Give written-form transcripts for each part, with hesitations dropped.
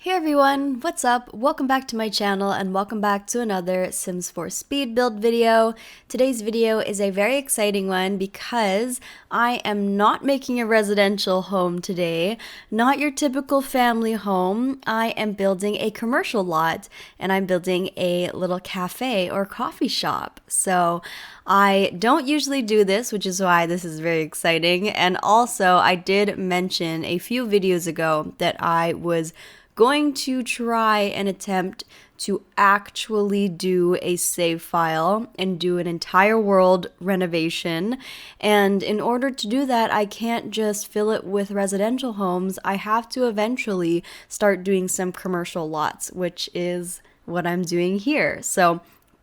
Hey everyone, what's up? Welcome back to my channel and welcome back to another Sims 4 speed build video. Today's video is a very exciting one because I am not making a residential home today, not your typical family home. I am building a commercial lot and I'm building a little cafe or coffee shop. So I don't usually do this, which is why this is very exciting. And also I did mention a few videos ago that I was going to try and attempt to actually do a save file and do an entire world renovation. And in order to do that, I can't just fill it with residential homes. I have to eventually start doing some commercial lots, which is what I'm doing here. So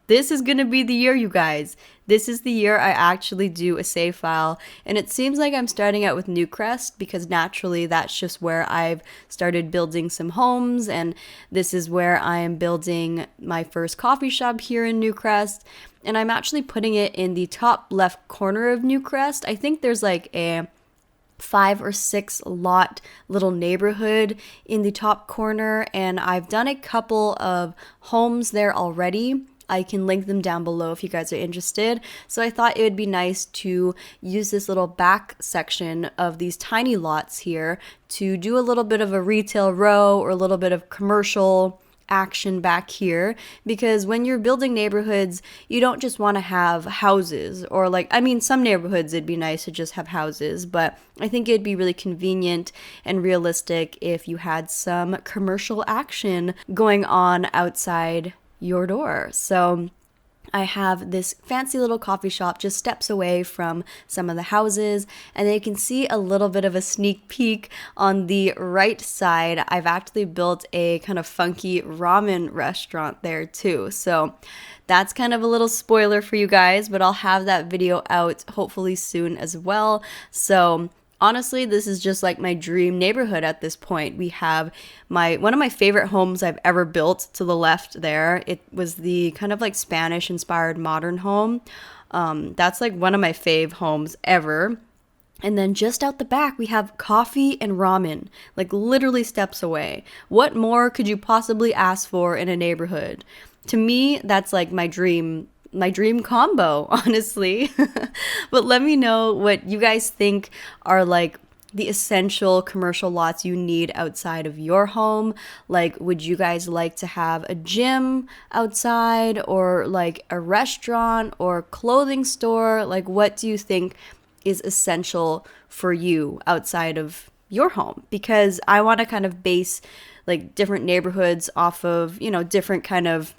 this is going to be the year, you guys. This is the year I actually do a save file, and it seems like I'm starting out with Newcrest because naturally that's just where I've started building some homes, and this is where I am building my first coffee shop here in Newcrest, and I'm actually putting it in the top left corner of Newcrest. I think there's like a 5 or 6 lot little neighborhood in the top corner, and I've done a couple of homes there already. I can link them down below if you guys are interested. So I thought it would be nice to use this little back section of these tiny lots here to do a little bit of a retail row or a little bit of commercial action back here, because when you're building neighborhoods, you don't just want to have houses, or some neighborhoods it'd be nice to just have houses, but I think it'd be really convenient and realistic if you had some commercial action going on outside your door. So I have this fancy little coffee shop just steps away from some of the houses, and you can see a little bit of a sneak peek on the right side. I've actually built a kind of funky ramen restaurant there too. So that's kind of a little spoiler for you guys, but I'll have that video out hopefully soon as well. So honestly, this is just like my dream neighborhood at this point. We have one of my favorite homes I've ever built to the left there. It was the kind of like Spanish inspired modern home. That's like one of my fave homes ever. And then just out the back, we have coffee and ramen, like literally steps away. What more could you possibly ask for in a neighborhood? To me, that's like my dream combo, honestly. But let me know what you guys think are like the essential commercial lots you need outside of your home. Like, would you guys like to have a gym outside, or like a restaurant or clothing store? Like, what do you think is essential for you outside of your home? Because I want to kind of base like different neighborhoods off of, different kind of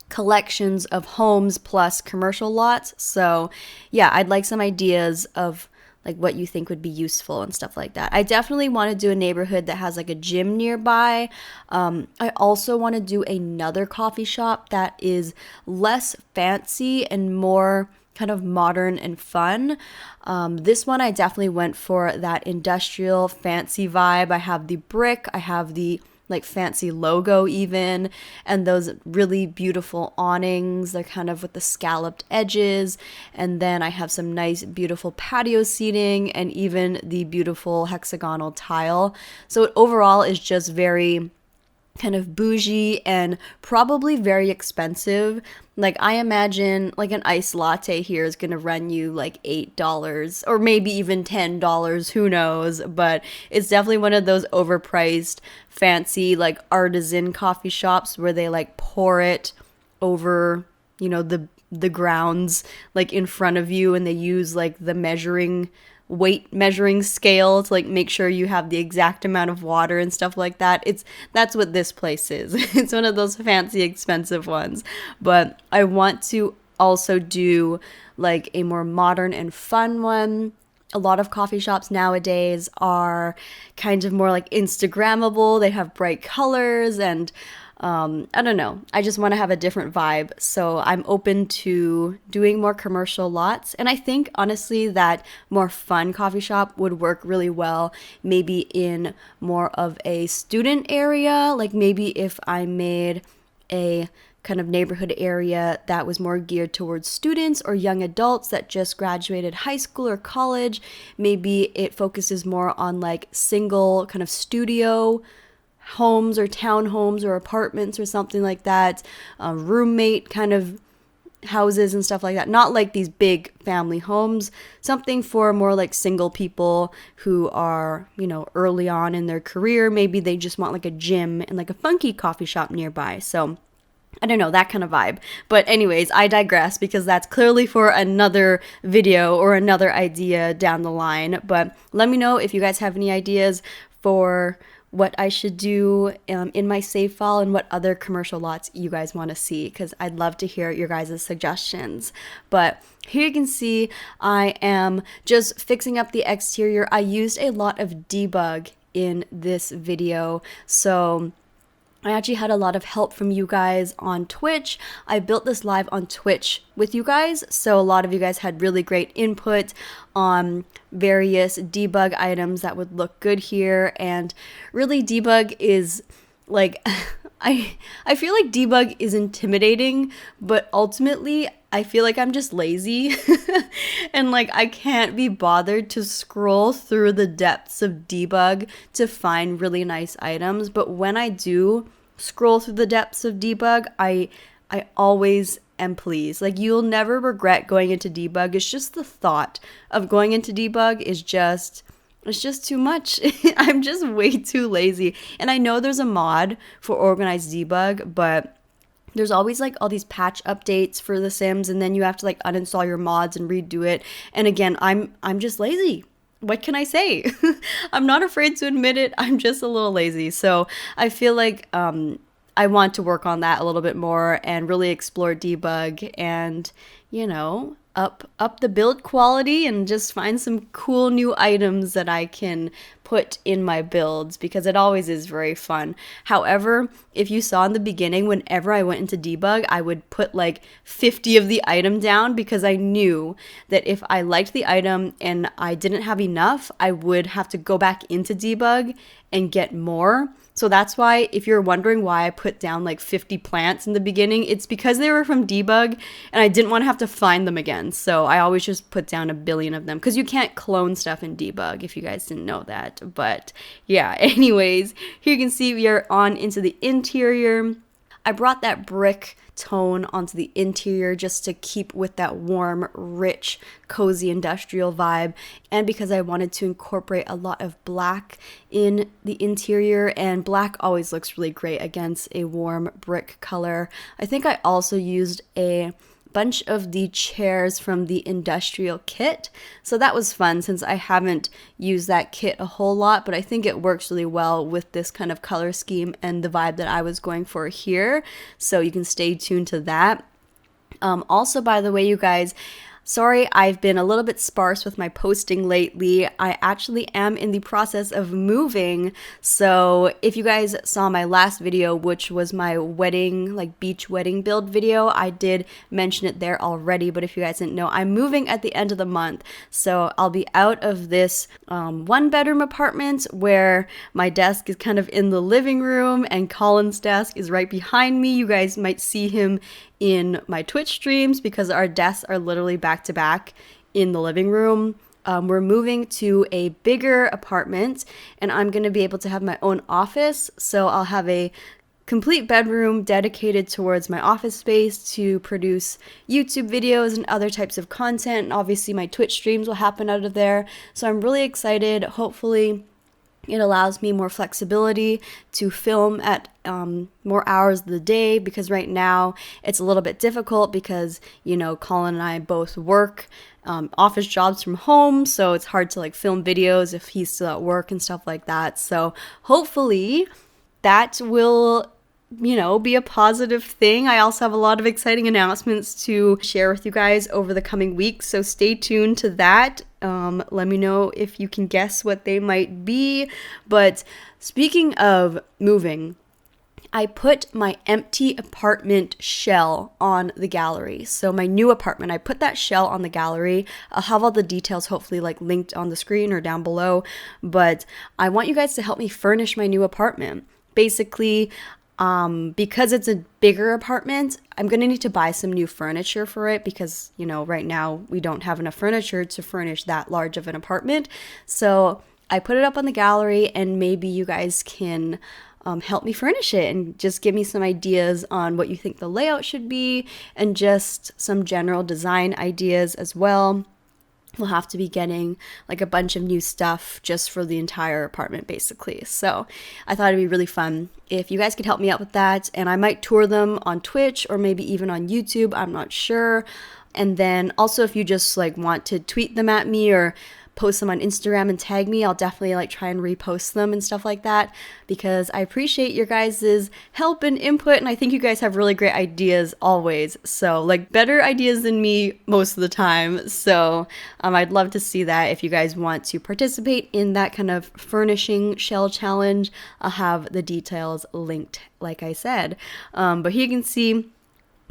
collections of homes plus commercial lots. So yeah, I'd like some ideas of like what you think would be useful and stuff like that. I definitely want to do a neighborhood that has like a gym nearby. I also want to do another coffee shop that is less fancy and more kind of modern and fun. This one I definitely went for that industrial fancy vibe. I have the brick, I have the like fancy logo even, and those really beautiful awnings. They're kind of with the scalloped edges, and then I have some nice beautiful patio seating and even the beautiful hexagonal tile. So it overall is just very kind of bougie and probably very expensive. Like, I imagine like an iced latte here is gonna run you like $8 or maybe even $10, who knows, but it's definitely one of those overpriced fancy like artisan coffee shops where they like pour it over the grounds like in front of you, and they use like the weight measuring scale to like make sure you have the exact amount of water and stuff like that. That's what this place is. It's one of those fancy expensive ones. But I want to also do like a more modern and fun one. A lot of coffee shops nowadays are kind of more like Instagrammable. They have bright colors and I don't know. I just want to have a different vibe. So I'm open to doing more commercial lots. And I think honestly that more fun coffee shop would work really well, maybe in more of a student area. Like maybe if I made a kind of neighborhood area that was more geared towards students or young adults that just graduated high school or college. Maybe it focuses more on like single kind of studio homes or townhomes or apartments or something like that, roommate kind of houses and stuff like that. Not like these big family homes, something for more like single people who are, you know, early on in their career. Maybe they just want like a gym and like a funky coffee shop nearby. So I don't know, that kind of vibe. But anyways, I digress because that's clearly for another video or another idea down the line. But let me know if you guys have any ideas for what I should do in my save file and what other commercial lots you guys want to see, because I'd love to hear your guys' suggestions. But here you can see I am just fixing up the exterior. I used a lot of debug in this video, so I actually had a lot of help from you guys on Twitch. I built this live on Twitch with you guys, so a lot of you guys had really great input on various debug items that would look good here. And really, debug is like, I feel like debug is intimidating, but ultimately I feel like I'm just lazy and like I can't be bothered to scroll through the depths of debug to find really nice items. But when I do scroll through the depths of debug, I always am pleased. Like, you'll never regret going into debug. It's just the thought of going into debug is just, it's just too much. I'm just way too lazy. And I know there's a mod for organized debug, but there's always like all these patch updates for The Sims, and then you have to like uninstall your mods and redo it. And again, I'm just lazy. What can I say? I'm not afraid to admit it. I'm just a little lazy. So I feel like I want to work on that a little bit more and really explore debug and, you know, up the build quality and just find some cool new items that I can put in my builds, because it always is very fun. However, if you saw in the beginning, whenever I went into debug, I would put like 50 of the item down, because I knew that if I liked the item and I didn't have enough, I would have to go back into debug and get more. So that's why, if you're wondering why I put down like 50 plants in the beginning, it's because they were from debug and I didn't want to have to find them again. So I always just put down 1 billion of them, because you can't clone stuff in debug, if you guys didn't know that. But yeah, anyways, here you can see we are on into the interior. I brought that brick tone onto the interior just to keep with that warm, rich, cozy industrial vibe, and because I wanted to incorporate a lot of black in the interior, and black always looks really great against a warm brick color. I think I also used a bunch of the chairs from the industrial kit, so that was fun since I haven't used that kit a whole lot, but I think it works really well with this kind of color scheme and the vibe that I was going for here, so you can stay tuned to that. Also, by the way, you guys, sorry, I've been a little bit sparse with my posting lately. I actually am in the process of moving. So if you guys saw my last video, which was my wedding, like beach wedding build video, I did mention it there already. But if you guys didn't know, I'm moving at the end of the month. So I'll be out of this 1-bedroom apartment where my desk is kind of in the living room and Colin's desk is right behind me. You guys might see him in my Twitch streams because our desks are literally back to back in the living room. We're moving to a bigger apartment and I'm going to be able to have my own office. So I'll have a complete bedroom dedicated towards my office space to produce YouTube videos and other types of content. And obviously my Twitch streams will happen out of there. So I'm really excited. Hopefully it allows me more flexibility to film at more hours of the day, because right now it's a little bit difficult because, you know, Colin and I both work office jobs from home, so it's hard to like film videos if he's still at work and stuff like that. So hopefully that will, you know, be a positive thing. I also have a lot of exciting announcements to share with you guys over the coming weeks, so stay tuned to that. Let me know if you can guess what they might be. But speaking of moving, I put my empty apartment shell on the gallery. So my new apartment, I put that shell on the gallery. I'll have all the details hopefully like linked on the screen or down below. But I want you guys to help me furnish my new apartment. Basically, because it's a bigger apartment, I'm going to need to buy some new furniture for it because, you know, right now we don't have enough furniture to furnish that large of an apartment. So I put it up on the gallery and maybe you guys can help me furnish it and just give me some ideas on what you think the layout should be and just some general design ideas as well. We'll have to be getting like a bunch of new stuff just for the entire apartment basically. So I thought it'd be really fun if you guys could help me out with that, and I might tour them on Twitch or maybe even on YouTube, I'm not sure. And then also if you just like want to tweet them at me or post them on Instagram and tag me, I'll definitely like try and repost them and stuff like that, because I appreciate your guys' help and input, and I think you guys have really great ideas always, so like better ideas than me most of the time. So I'd love to see that. If you guys want to participate in that kind of furnishing shell challenge, I'll have the details linked like I said. But here you can see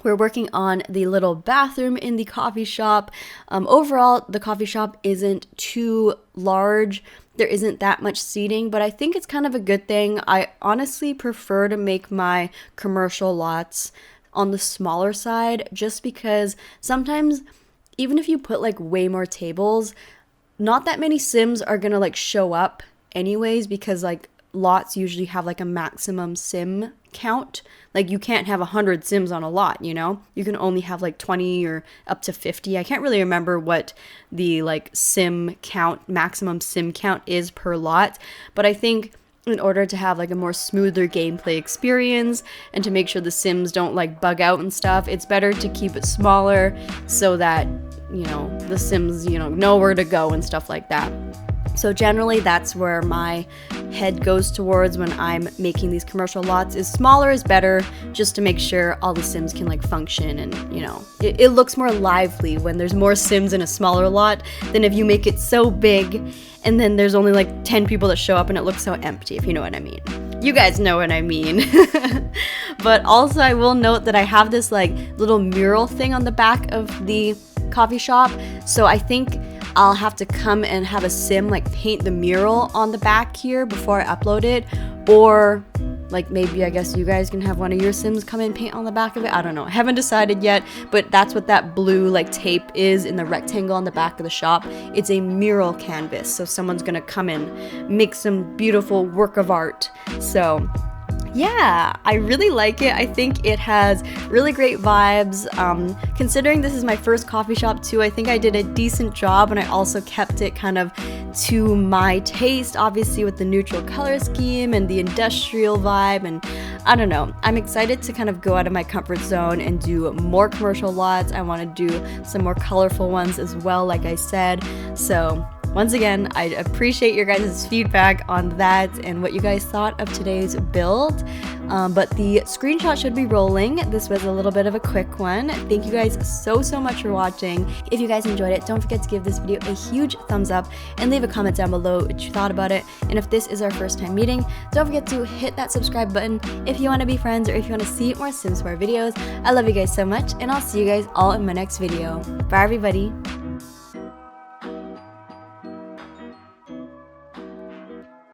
we're working on the little bathroom in the coffee shop. Overall, the coffee shop isn't too large. There isn't that much seating, but I think it's kind of a good thing. I honestly prefer to make my commercial lots on the smaller side, just because sometimes even if you put like way more tables, not that many Sims are gonna like show up anyways, because like lots usually have like a maximum Sim count. Like you can't have 100 Sims on a lot, you know? You can only have like 20 or up to 50. I can't really remember what the like Sim count, maximum Sim count is per lot, but I think in order to have like a more smoother gameplay experience and to make sure the Sims don't like bug out and stuff, it's better to keep it smaller so that, you know, the Sims, you know where to go and stuff like that. So generally that's where my head goes towards when I'm making these commercial lots, is smaller is better, just to make sure all the Sims can like function, and you know, it looks more lively when there's more Sims in a smaller lot than if you make it so big and then there's only like 10 people that show up and it looks so empty, if you know what I mean. You guys know what I mean. But also I will note that I have this like little mural thing on the back of the coffee shop, so I think I'll have to come and have a Sim like paint the mural on the back here before I upload it, or like maybe I guess you guys can have one of your Sims come and paint on the back of it. I don't know, I haven't decided yet, but that's what that blue like tape is in the rectangle on the back of the shop. It's a mural canvas, so someone's gonna come and make some beautiful work of art. So yeah, I really like it. I think it has really great vibes. Considering this is my first coffee shop too, I think I did a decent job, and I also kept it kind of to my taste, obviously with the neutral color scheme and the industrial vibe, and I don't know. I'm excited to kind of go out of my comfort zone and do more commercial lots. I want to do some more colorful ones as well, like I said. So once again, I appreciate your guys' feedback on that and what you guys thought of today's build. But the screenshot should be rolling. This was a little bit of a quick one. Thank you guys so much for watching. If you guys enjoyed it, don't forget to give this video a huge thumbs up and leave a comment down below what you thought about it. And if this is our first time meeting, don't forget to hit that subscribe button if you want to be friends or if you want to see more Sims 4 videos. I love you guys so much, and I'll see you guys all in my next video. Bye everybody.